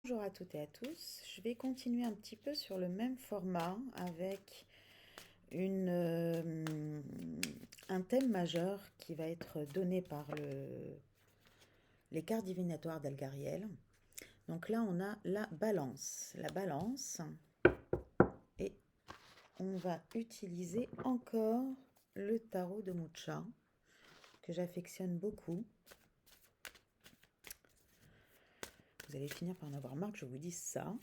Bonjour à toutes et à tous. Je vais continuer un petit peu sur le même format avec un thème majeur qui va être donné par les cartes divinatoires d'Algariel. Donc là, on a la balance. La balance. Et on va utiliser encore le tarot de Mucha, que j'affectionne beaucoup. Vous allez finir par en avoir marre que je vous dise ça.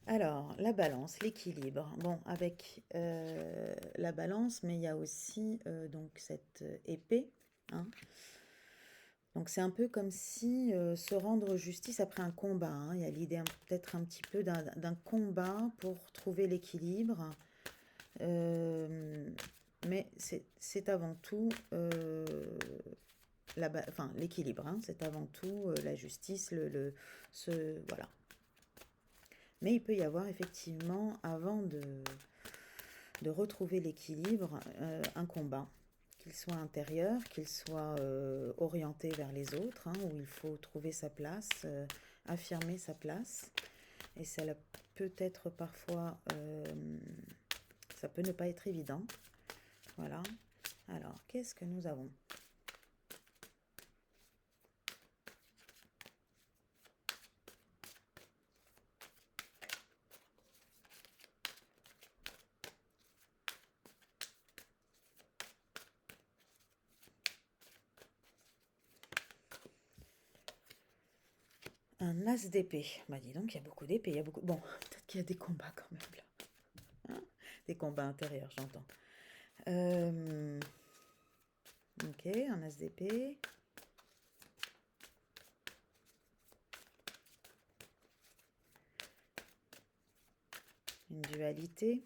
Alors, la balance, l'équilibre. Bon, avec la balance, mais il y a aussi donc cette épée. Hein. Donc, c'est un peu comme si se rendre justice après un combat. Hein. Il y a l'idée peut-être un petit peu d'un combat pour trouver l'équilibre. Mais c'est avant tout l'équilibre. Hein. C'est avant tout la justice, voilà. Mais il peut y avoir effectivement, avant de retrouver l'équilibre, un combat, qu'il soit intérieur, qu'il soit orienté vers les autres, hein, où il faut trouver sa place, affirmer sa place. Et ça peut être parfois, ça peut ne pas être évident. Voilà. Alors, qu'est-ce que nous avons ? Un as d'épée. Bah dis donc, il y a beaucoup d'épées. Il y a beaucoup... Bon, peut-être qu'il y a des combats quand même là. Hein, des combats intérieurs, j'entends. Ok, un as d'épée. Une dualité.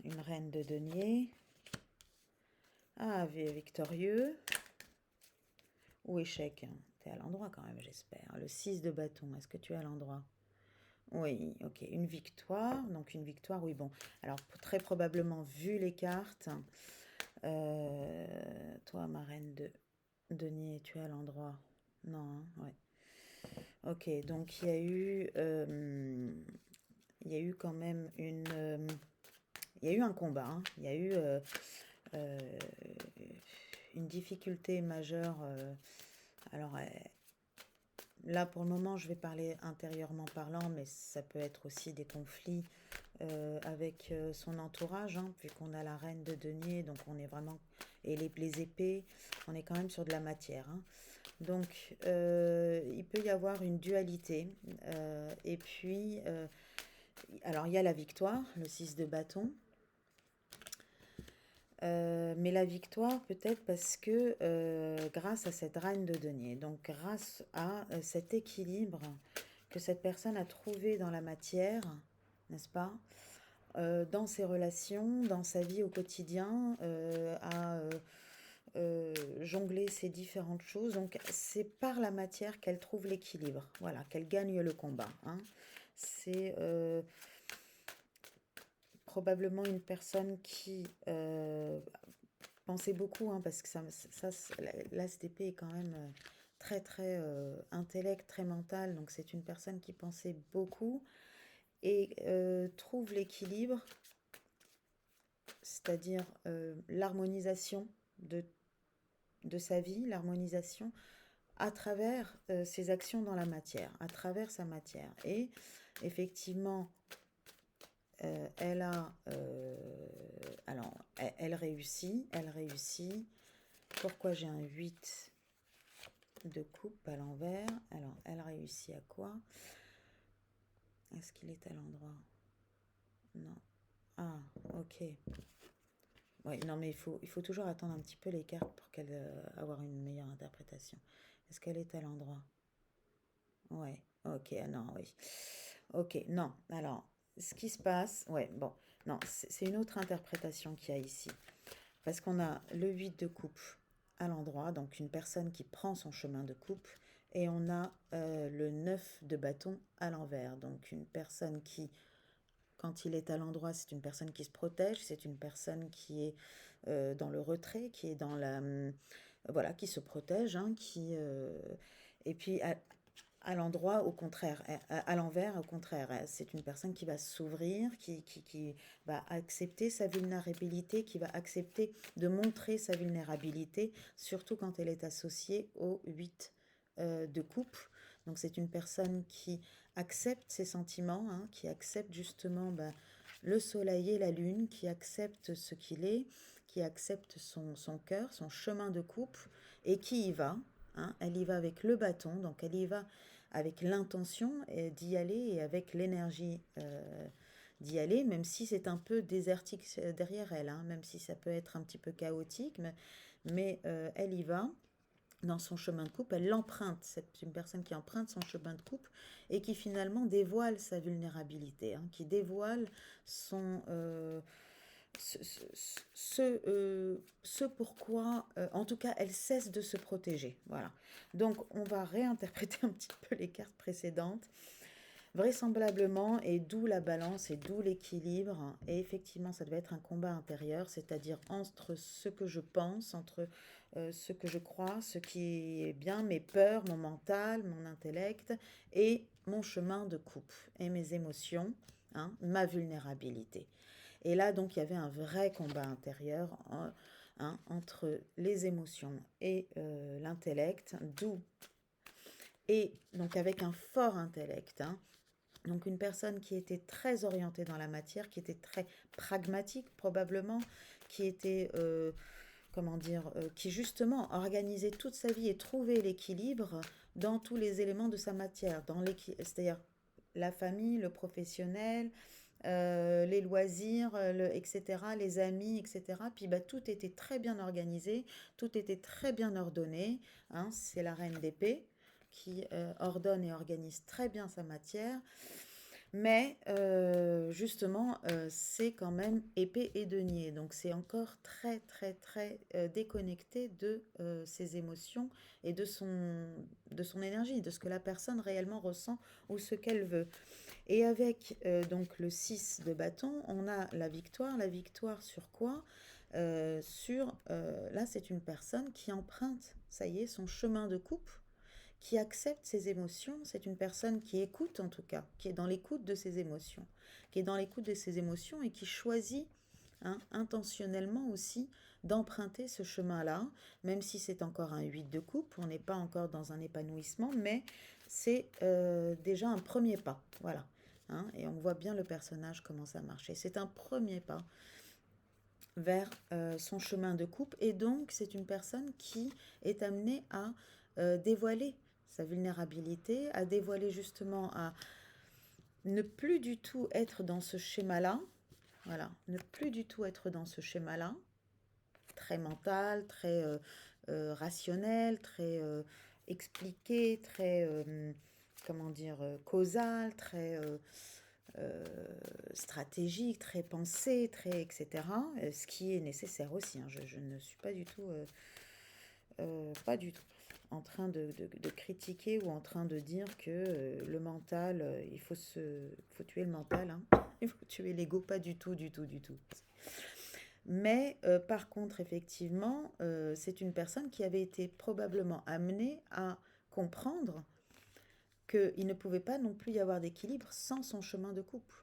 Une reine de denier. Ah, victorieux. Ou échec. T'es à l'endroit quand même, j'espère. Le 6 de bâton, est-ce que tu es à l'endroit? Oui, ok. Une victoire. Donc une victoire, oui, bon. Alors, très probablement, vu les cartes, toi, ma reine de denier, tu es à l'endroit. Non, hein, ouais. Ok, donc il y a eu quand même il y a eu un combat, hein. Il y a eu une difficulté majeure. Alors, là, pour le moment, je vais parler intérieurement parlant, mais ça peut être aussi des conflits avec son entourage, hein, vu qu'on a la reine de denier, donc on est vraiment... Et les épées, on est quand même sur de la matière. Hein. Donc, il peut y avoir une dualité. Et puis, alors, il y a la victoire, le 6 de bâton. Mais la victoire, peut-être parce que grâce à cette reine de denier, donc grâce à cet équilibre que cette personne a trouvé dans la matière, n'est-ce pas, dans ses relations, dans sa vie au quotidien, à jongler ces différentes choses. Donc c'est par la matière qu'elle trouve l'équilibre, voilà, qu'elle gagne le combat. Hein. C'est probablement une personne qui pensait beaucoup, hein, parce que l'as d'épée est quand même très très intellect, très mental, donc c'est une personne qui pensait beaucoup et trouve l'équilibre, c'est-à-dire l'harmonisation de sa vie, l'harmonisation à travers ses actions dans la matière, à travers sa matière. Et effectivement, alors, elle réussit. Pourquoi j'ai un 8 de coupe à l'envers? Alors, elle réussit à quoi? Est-ce qu'il est à l'endroit? Non. Ah, ok. Oui, non, mais il faut toujours attendre un petit peu les cartes pour avoir une meilleure interprétation. Est-ce qu'elle est à l'endroit? Ouais, ok, ah non, oui. Ok, non, alors, ce qui se passe, ouais, bon, non, c'est une autre interprétation qu'il y a ici. Parce qu'on a le 8 de coupe à l'endroit, donc une personne qui prend son chemin de coupe, et on a le 9 de bâton à l'envers, donc une personne qui, quand il est à l'endroit, c'est une personne qui se protège, c'est une personne qui est dans le retrait, qui est dans voilà, qui se protège, hein, et puis à l'endroit, au contraire, à l'envers, au contraire, c'est une personne qui va s'ouvrir, qui va accepter sa vulnérabilité, qui va accepter de montrer sa vulnérabilité, surtout quand elle est associée au 8 de coupe. Donc c'est une personne qui accepte ses sentiments, hein, qui accepte justement le soleil et la lune, qui accepte ce qu'il est, qui accepte son cœur, son chemin de coupe, et qui y va. Hein, elle y va avec le bâton, donc elle y va avec l'intention d'y aller et avec l'énergie d'y aller, même si c'est un peu désertique derrière elle, hein, même si ça peut être un petit peu chaotique, mais elle y va dans son chemin de coupe, elle l'emprunte, c'est une personne qui emprunte son chemin de coupe et qui finalement dévoile sa vulnérabilité, hein, qui dévoile son, ce pourquoi, en tout cas, elle cesse de se protéger. Voilà. Donc, on va réinterpréter un petit peu les cartes précédentes. Vraisemblablement, et d'où la balance et d'où l'équilibre. Et effectivement, ça devait être un combat intérieur, c'est-à-dire entre ce que je pense, entre ce que je crois, ce qui est bien, mes peurs, mon mental, mon intellect, et mon chemin de coupe, et mes émotions, hein, ma vulnérabilité. Et là, donc, il y avait un vrai combat intérieur hein, entre les émotions et l'intellect, d'où, et donc avec un fort intellect, hein, donc une personne qui était très orientée dans la matière, qui était très pragmatique probablement, qui était, comment dire, qui justement organisait toute sa vie et trouvait l'équilibre dans tous les éléments de sa matière, c'est-à-dire la famille, le professionnel, les loisirs, etc., les amis, etc. Puis tout était très bien organisé, tout était très bien ordonné. Hein, c'est la reine d'épée qui ordonne et organise très bien sa matière. Mais justement, c'est quand même épée et denier. Donc c'est encore très, très, très déconnecté de ses émotions et de son énergie, de ce que la personne réellement ressent ou ce qu'elle veut. Et avec donc le 6 de bâton, on a la victoire. La victoire sur quoi là, c'est une personne qui emprunte, ça y est, son chemin de coupe, qui accepte ses émotions. C'est une personne qui écoute, en tout cas, qui est dans l'écoute de ses émotions, qui est dans l'écoute de ses émotions et qui choisit hein, intentionnellement aussi d'emprunter ce chemin-là, même si c'est encore un 8 de coupe, on n'est pas encore dans un épanouissement, mais c'est déjà un premier pas. Voilà. Hein, et on voit bien le personnage commence à marcher. C'est un premier pas vers son chemin de coupe. Et donc, c'est une personne qui est amenée à dévoiler sa vulnérabilité, à dévoiler justement, à ne plus du tout être dans ce schéma-là. Voilà, ne plus du tout être dans ce schéma-là, très mental, très rationnel, très expliqué, très, comment dire, causal, très stratégique, très pensé, très etc. Ce qui est nécessaire aussi. Hein. Je ne suis pas du tout, pas du tout en train de critiquer ou en train de dire que le mental, faut tuer le mental. Hein. Il faut tuer l'ego, pas du tout, du tout, du tout. Mais par contre, effectivement, c'est une personne qui avait été probablement amenée à comprendre qu'il ne pouvait pas non plus y avoir d'équilibre sans son chemin de coupe.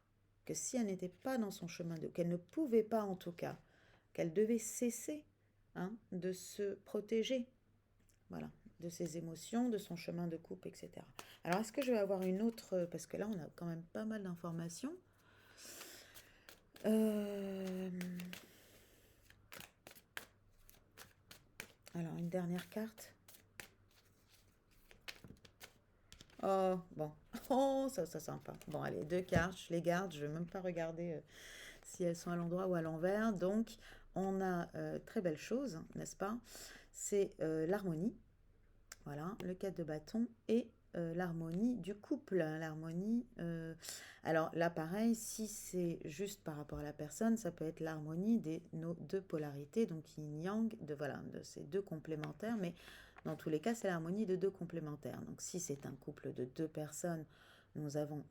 Que si elle n'était pas dans son chemin de coupe, qu'elle ne pouvait pas en tout cas, qu'elle devait cesser hein, de se protéger, voilà, de ses émotions, de son chemin de coupe, etc. Alors, est-ce que je vais avoir une autre, parce que là, on a quand même pas mal d'informations. Alors, une dernière carte. Oh, bon. Oh, ça sympa. Bon, allez, deux cartes, je les garde. Je ne vais même pas regarder si elles sont à l'endroit ou à l'envers. Donc, on a très belle chose, n'est-ce pas? C'est l'harmonie. Voilà, le 4 de bâton et l'harmonie du couple. L'harmonie. Alors là, pareil, si c'est juste par rapport à la personne, ça peut être l'harmonie de nos deux polarités, donc yin-yang, de ces deux complémentaires, mais dans tous les cas, c'est l'harmonie de deux complémentaires. Donc si c'est un couple de deux personnes, nous avons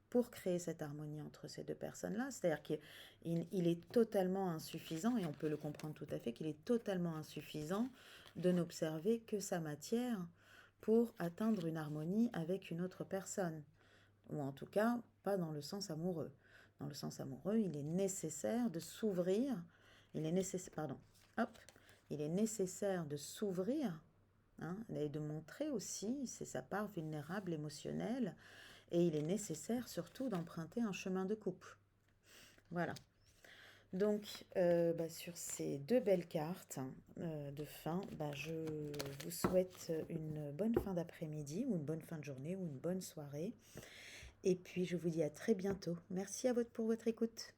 pour créer cette harmonie entre ces deux personnes-là, c'est-à-dire qu'il est totalement insuffisant, et on peut le comprendre tout à fait, qu'il est totalement insuffisant de n'observer que sa matière pour atteindre une harmonie avec une autre personne. Ou en tout cas, pas dans le sens amoureux. Dans le sens amoureux, il est nécessaire de s'ouvrir, il est nécessaire, pardon, hop, il est nécessaire de s'ouvrir, hein, et de montrer aussi, c'est sa part vulnérable, émotionnelle, et il est nécessaire surtout d'emprunter un chemin de couple. Voilà. Donc, sur ces deux belles cartes de fin, je vous souhaite une bonne fin d'après-midi, ou une bonne fin de journée, ou une bonne soirée. Et puis, je vous dis à très bientôt. Merci pour votre écoute.